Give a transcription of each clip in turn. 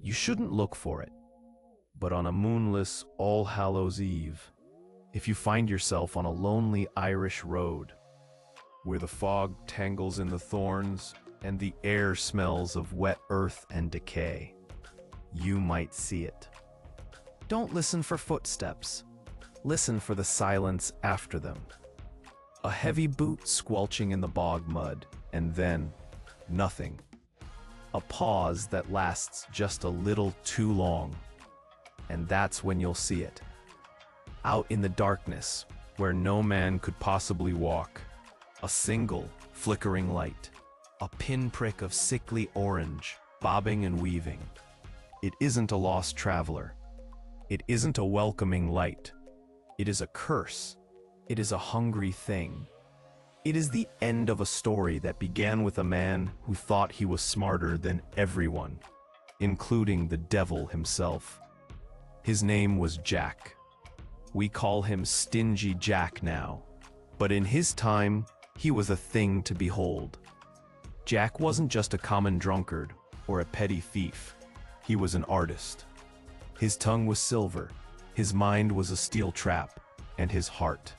You shouldn't look for it. But on a moonless All Hallows Eve, if you find yourself on a lonely Irish road, where the fog tangles in the thorns and the air smells of wet earth and decay, you might see it. Don't listen for footsteps. Listen for the silence after them. A heavy boot squelching in the bog mud, and then nothing. A pause that lasts just a little too long. And that's when you'll see it. Out in the darkness, where no man could possibly walk, a single flickering light, a pinprick of sickly orange, bobbing and weaving. It isn't a lost traveler. It isn't a welcoming light. It is a curse. It is a hungry thing. It is the end of a story that began with a man who thought he was smarter than everyone, including the devil himself. His name was Jack. We call him Stingy Jack now, but in his time, he was a thing to behold. Jack wasn't just a common drunkard or a petty thief. He was an artist. His tongue was silver, his mind was a steel trap, and his heart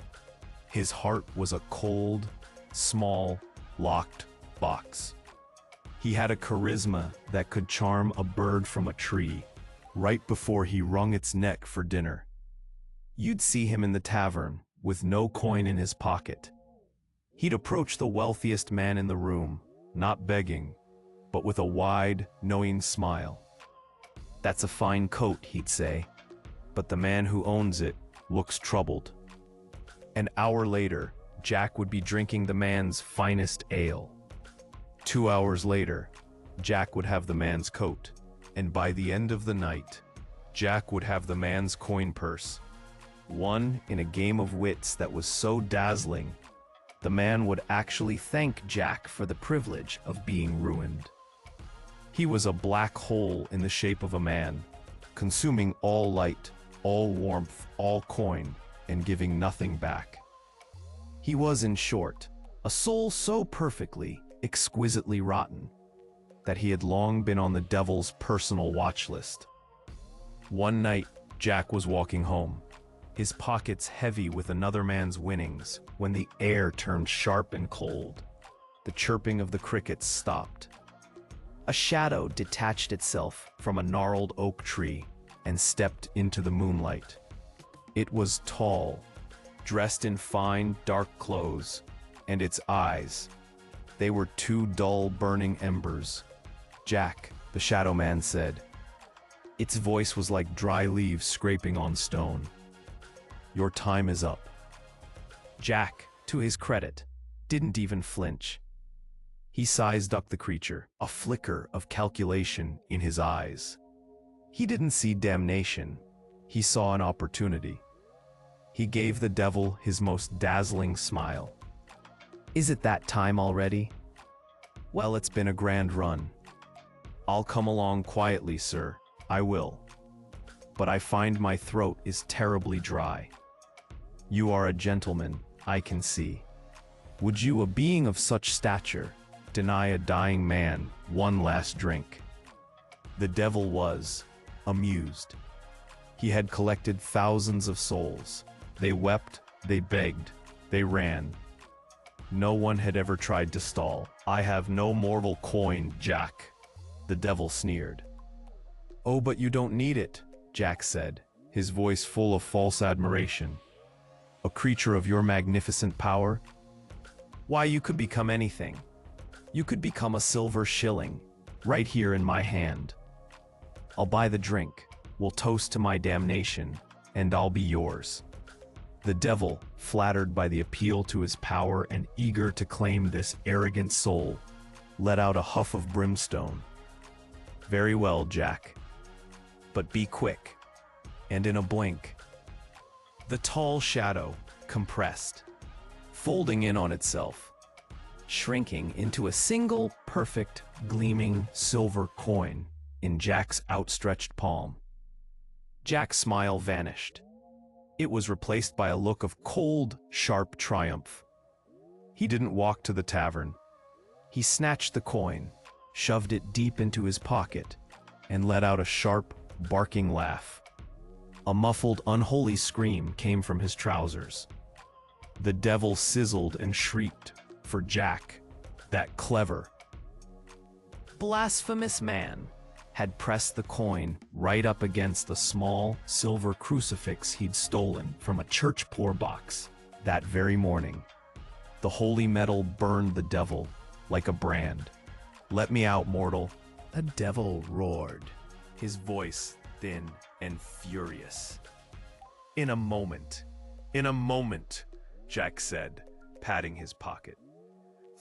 was a cold, small, locked box. He had a charisma that could charm a bird from a tree right before he wrung its neck for dinner. You'd see him in the tavern with no coin in his pocket. He'd approach the wealthiest man in the room, not begging, but with a wide, knowing smile. "That's a fine coat," he'd say, but the man who owns it looks troubled. An hour later, Jack would be drinking the man's finest ale. 2 hours later, Jack would have the man's coat, and by the end of the night, Jack would have the man's coin purse. Won in a game of wits that was so dazzling, the man would actually thank Jack for the privilege of being ruined. He was a black hole in the shape of a man, consuming all light, all warmth, all coin, and giving nothing back. He was, in short, a soul so perfectly, exquisitely rotten, that he had long been on the devil's personal watch list. One night, Jack was walking home, his pockets heavy with another man's winnings, when the air turned sharp and cold. The chirping of the crickets stopped. A shadow detached itself from a gnarled oak tree and stepped into the moonlight. It was tall, dressed in fine, dark clothes, and its eyes, they were two dull, burning embers. "Jack," the shadow man said. Its voice was like dry leaves scraping on stone. "Your time is up." Jack, to his credit, didn't even flinch. He sized up the creature, a flicker of calculation in his eyes. He didn't see damnation, he saw an opportunity. He gave the devil his most dazzling smile. "Is it that time already? Well, it's been a grand run. I'll come along quietly, sir, I will. But I find my throat is terribly dry. You are a gentleman, I can see. Would you, a being of such stature, deny a dying man one last drink?" The devil was amused. He had collected thousands of souls. They wept, they begged, they ran. No one had ever tried to stall. "I have no mortal coin, Jack," the devil sneered. "Oh, but you don't need it," Jack said, his voice full of false admiration. "A creature of your magnificent power? Why, you could become anything. You could become a silver shilling, right here in my hand. I'll buy the drink, we'll toast to my damnation, and I'll be yours." The devil, flattered by the appeal to his power and eager to claim this arrogant soul, let out a huff of brimstone. "Very well, Jack. But be quick." And in a blink, the tall shadow compressed, folding in on itself, shrinking into a single perfect, gleaming silver coin in Jack's outstretched palm. Jack's smile vanished. It was replaced by a look of cold, sharp triumph. He didn't walk to the tavern. He snatched the coin, shoved it deep into his pocket, and let out a sharp, barking laugh. A muffled, unholy scream came from his trousers. The devil sizzled and shrieked, for Jack, that clever, blasphemous man, had pressed the coin right up against the small, silver crucifix he'd stolen from a church poor box that very morning. The holy metal burned the devil like a brand. "Let me out, mortal," the devil roared, his voice thin and furious. In a moment," Jack said, patting his pocket.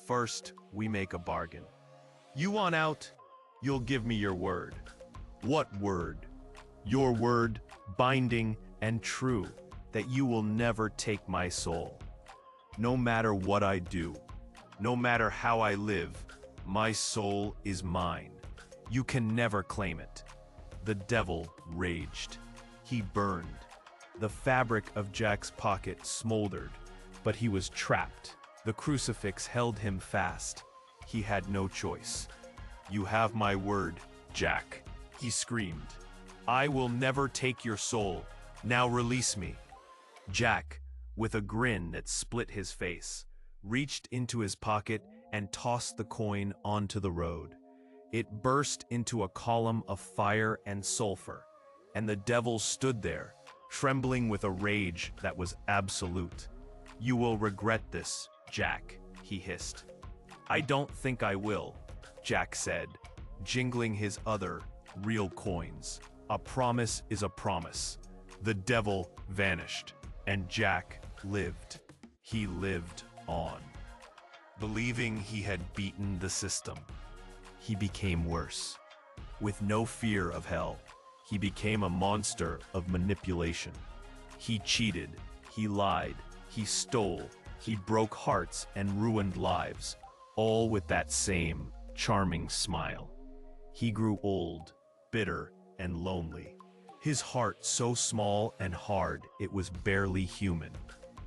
"First, we make a bargain. You want out? You'll give me your word." "What word?" "Your word, binding and true, that you will never take my soul. No matter what I do, no matter how I live, my soul is mine. You can never claim it." The devil raged. He burned. The fabric of Jack's pocket smoldered, but he was trapped. The crucifix held him fast. He had no choice. "You have my word, Jack," he screamed. "I will never take your soul. Now release me." Jack, with a grin that split his face, reached into his pocket and tossed the coin onto the road. It burst into a column of fire and sulfur, and the devil stood there, trembling with a rage that was absolute. "You will regret this, Jack," he hissed. "I don't think I will," Jack said, jingling his other, real coins. A promise is a promise. The devil vanished, and Jack lived. He lived on, believing he had beaten the system. He became worse. With no fear of hell, he became a monster of manipulation. He cheated, he lied, he stole, he broke hearts and ruined lives, all with that same charming smile. He grew old, bitter, and lonely. His heart so small and hard it was barely human.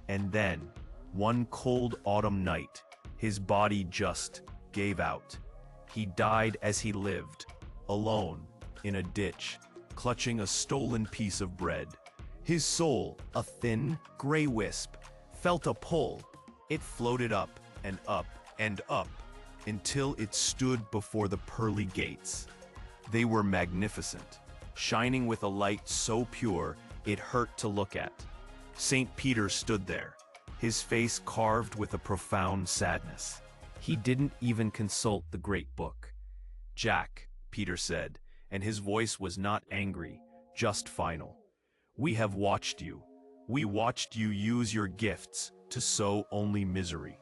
And then, one cold autumn night, his body just gave out. He died as he lived, alone, in a ditch, clutching a stolen piece of bread. His soul, a thin, gray wisp, felt a pull. It floated up and up and up, until it stood before the pearly gates. They were magnificent, shining with a light so pure it hurt to look at. St. Peter stood there, his face carved with a profound sadness. He didn't even consult the great book. "Jack," Peter said, and his voice was not angry, just final. "We have watched you. We watched you use your gifts to sow only misery.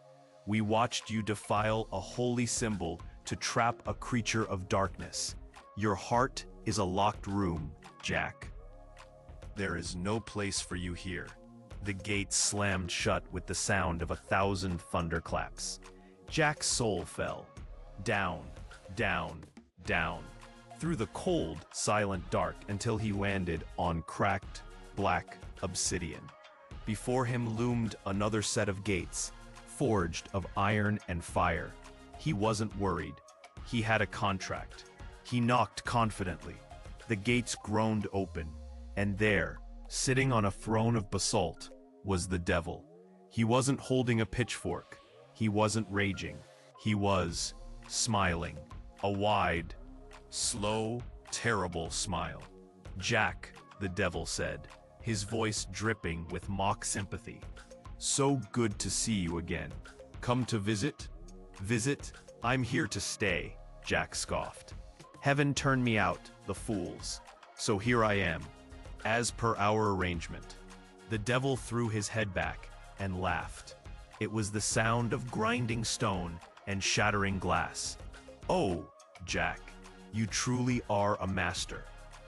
We watched you defile a holy symbol to trap a creature of darkness. Your heart is a locked room, Jack. There is no place for you here." The gate slammed shut with the sound of 1,000 thunderclaps. Jack's soul fell. Down, down, down, through the cold, silent dark until he landed on cracked, black obsidian. Before him loomed another set of gates, forged of iron and fire. He wasn't worried. He had a contract. He knocked confidently. The gates groaned open, and there, sitting on a throne of basalt, was the devil. He wasn't holding a pitchfork. He wasn't raging. He was smiling. A wide, slow, terrible smile. "Jack," the devil said, his voice dripping with mock sympathy. "So good to see you again. Come to visit?" "Visit? I'm here to stay," Jack scoffed. "Heaven turned me out, the fools. So here I am, as per our arrangement." The devil threw his head back and laughed. It was the sound of grinding stone and shattering glass. "Oh, Jack, you truly are a master.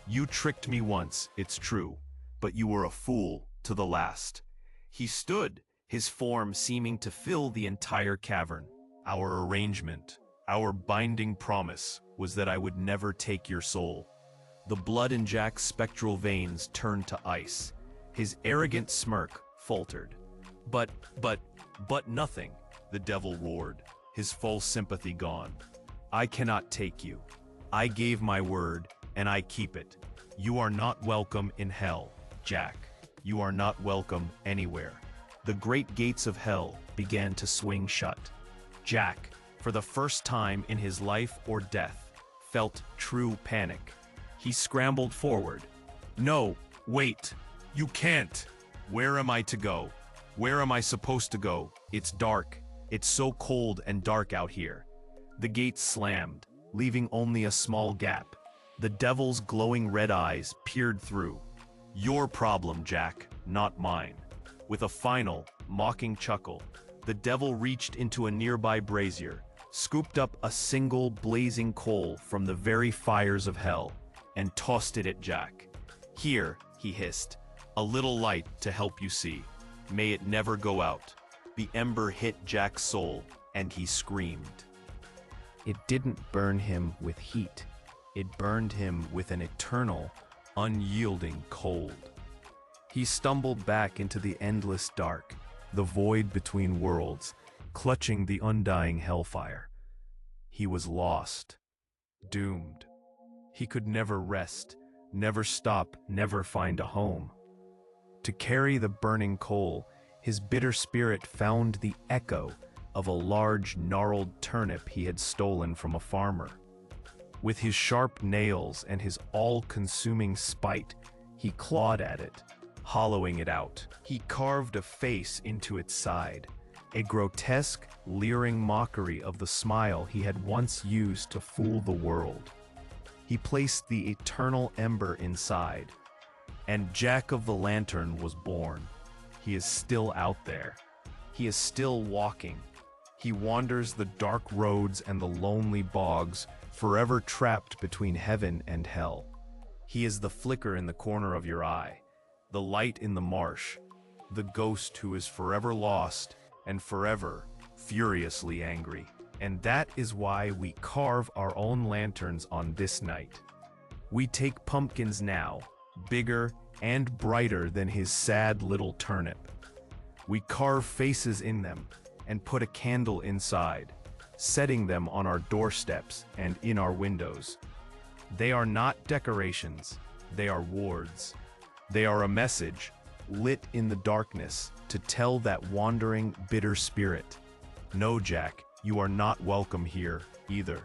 You tricked me once, it's true, but you were a fool to the last." He stood, his form seeming to fill the entire cavern. "Our arrangement, our binding promise, was that I would never take your soul." The blood in Jack's spectral veins turned to ice. His arrogant smirk faltered. But nothing," the devil roared, his full sympathy gone. "I cannot take you. I gave my word, and I keep it. You are not welcome in hell, Jack. You are not welcome anywhere. The great gates of hell began to swing shut. Jack, for the first time in his life or death, felt true panic. He scrambled forward. No, wait, you can't. Where am I to go? Where am I supposed to go? It's dark. It's so cold and dark out here. The gates slammed, leaving only a small gap. The devil's glowing red eyes peered through. Your problem, Jack, not mine. With a final, mocking chuckle, the devil reached into a nearby brazier, scooped up a single blazing coal from the very fires of hell, and tossed it at Jack. Here, he hissed, a little light to help you see. May it never go out. The ember hit Jack's soul, and he screamed. It didn't burn him with heat. It burned him with an eternal, unyielding cold. He stumbled back into the endless dark, the void between worlds, clutching the undying hellfire. He was lost, doomed. He could never rest, never stop, never find a home. To carry the burning coal, his bitter spirit found the echo of a large, gnarled turnip he had stolen from a farmer. With his sharp nails and his all-consuming spite, he clawed at it, hollowing it out. He carved a face into its side, a grotesque, leering mockery of the smile he had once used to fool the world. He placed the eternal ember inside, and Jack of the Lantern was born. He is still out there. He is still walking. He wanders the dark roads and the lonely bogs, forever trapped between heaven and hell. He is the flicker in the corner of your eye, the light in the marsh, the ghost who is forever lost and forever furiously angry. And that is why we carve our own lanterns on this night. We take pumpkins now, bigger and brighter than his sad little turnip. We carve faces in them and put a candle inside, setting them on our doorsteps and in our windows. They are not decorations, they are wards. They are a message, lit in the darkness, to tell that wandering, bitter spirit, no, Jack, you are not welcome here, either.